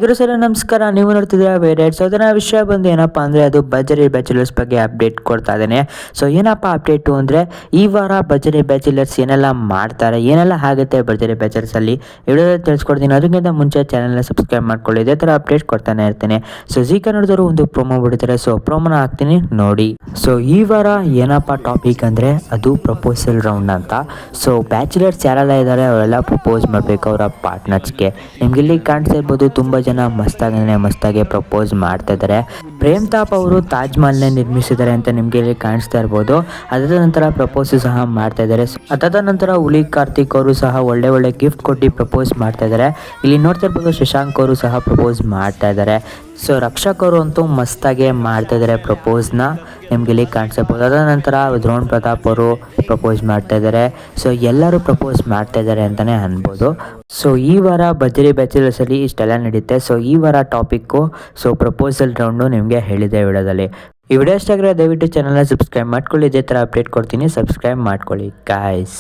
ಗುರು sir ನಮಸ್ಕಾರ. ನೀವು ನೋಡ್ತಿದ್ರೆ ವೇರೇಟ್. ಸೊ ಅದನ್ನ ವಿಷಯ ಬಂದು ಏನಪ್ಪ ಅಂದರೆ ಅದು ಭರ್ಜರಿ ಬ್ಯಾಚುಲರ್ಸ್ ಬಗ್ಗೆ ಅಪ್ಡೇಟ್ ಕೊಡ್ತಾ ಇದ್ದೇನೆ. ಸೊ ಏನಪ್ಪ ಅಪ್ಡೇಟು ಅಂದರೆ ಈ ವಾರ ಭರ್ಜರಿ ಬ್ಯಾಚುಲರ್ಸ್ ಏನೆಲ್ಲ ಮಾಡ್ತಾರೆ, ಏನೆಲ್ಲ ಆಗುತ್ತೆ ಭರ್ಜರಿ ಬ್ಯಾಚುಲರ್ಸಲ್ಲಿ ವಿಡಿಯೋದಲ್ಲಿ ತಿಳಿಸ್ಕೊಡ್ತೀನಿ. ಅದಕ್ಕಿಂತ ಮುಂಚೆ ಚಾನಲ್ನ ಸಬ್ಸ್ಕ್ರೈಬ್ ಮಾಡ್ಕೊಳ್ಳಿ, ಇದೇ ಥರ ಅಪ್ಡೇಟ್ ಕೊಡ್ತಾನೆ ಇರ್ತೇನೆ. ಸೊ ಜಿ ಕನ್ನಡದವರು ಒಂದು ಪ್ರೊಮೋ ಬಿಡ್ತಾರೆ, ಸೊ ಪ್ರೊಮೋನ ಹಾಕ್ತೀನಿ ನೋಡಿ. ಸೊ ಈ ವಾರ ಏನಪ್ಪ ಟಾಪಿಕ್ ಅಂದರೆ ಅದು ಪ್ರಪೋಸಲ್ ರೌಂಡ್ ಅಂತ. ಸೊ ಬ್ಯಾಚುಲರ್ಸ್ ಯಾರೆಲ್ಲ ಇದ್ದಾರೆ ಅವರೆಲ್ಲ ಪ್ರಪೋಸ್ ಮಾಡಬೇಕು ಅವರ ಪಾರ್ಟ್ನರ್ಸ್ಗೆ. ನಿಮ್ಗೆ ಇಲ್ಲಿ ಕಾಣಿಸ್ತಾ ಇರ್ಬೋದು ತುಂಬ ಜನ ಮಸ್ತಾಗಿ ಪ್ರಪೋಸ್ ಮಾಡ್ತಾ ಇದ್ದಾರೆ. ಪ್ರೇಮ್ ತಾಪ್ ಅವರು ತಾಜ್ ಮಹಲ್ನ ನಿರ್ಮಿಸಿದ್ದಾರೆ ಅಂತ ನಿಮ್ಗೆ ಇಲ್ಲಿ ಕಾಣಿಸ್ತಾ ಇರ್ಬೋದು. ಅದಾದ ನಂತರ ಪ್ರಪೋಸ್ ಸಹ ಮಾಡ್ತಾ ಇದ್ದಾರೆ. ಅದಾದ ನಂತರ ಹುಲಿ ಕಾರ್ತಿಕ್ ಅವರು ಸಹ ಒಳ್ಳೆ ಗಿಫ್ಟ್ ಕೊಟ್ಟು ಪ್ರಪೋಸ್ ಮಾಡ್ತಾ ಇದ್ದಾರೆ. ಇಲ್ಲಿ ನೋಡ್ತಾ ಇರ್ಬೋದು ಶಶಾಂಕ್ ಅವರು ಸಹ ಪ್ರಪೋಸ್ ಮಾಡ್ತಾ ಇದ್ದಾರೆ. ಸೊ ರಕ್ಷಕ್ ಅವರು ಅಂತೂ ಮಸ್ತಾಗೆ ಮಾಡ್ತಾ ಇದ್ದಾರೆ ಪ್ರಪೋಸ್ನ, ನಿಮ್ಗೆ ಇಲ್ಲಿ ಕಾಣಿಸ್ಬೋದು. ಅದಾದ ನಂತರ ದ್ರೋಣ್ ಪ್ರತಾಪ್ ಅವರು ಪ್ರಪೋಸ್ ಮಾಡ್ತಾ ಇದ್ದಾರೆ. ಸೊ ಎಲ್ಲರೂ ಪ್ರಪೋಸ್ ಮಾಡ್ತಾ ಇದ್ದಾರೆ ಅಂತಲೇ ಅನ್ಬೋದು. ಸೊ ಈ ವಾರ ಭರ್ಜರಿ ಬ್ಯಾಚುಲರ್ಸಲ್ಲಿ ಇಷ್ಟೆಲ್ಲ ನಡೀತೆ. ಸೊ ಈ ವಾರ ಟಾಪಿಕ್ಕು ಸೊ ಪ್ರಪೋಸಲ್ ರೌಂಡು ನಿಮಗೆ ಹೇಳಿದೆ ವಿಡಿಯೋದಲ್ಲಿ. ಈ ವಿಡಿಯೋ ಇಷ್ಟ ಆಗಿದ್ರೆ ದಯವಿಟ್ಟು ಚಾನಲ್ನ ಸಬ್ಸ್ಕ್ರೈಬ್ ಮಾಡ್ಕೊಳ್ಳಿ, ಇದೇ ಥರ ಅಪ್ಡೇಟ್ ಕೊಡ್ತೀನಿ, ಸಬ್ಸ್ಕ್ರೈಬ್ ಮಾಡ್ಕೊಳ್ಳಿ ಗಾಯ್ಸ್.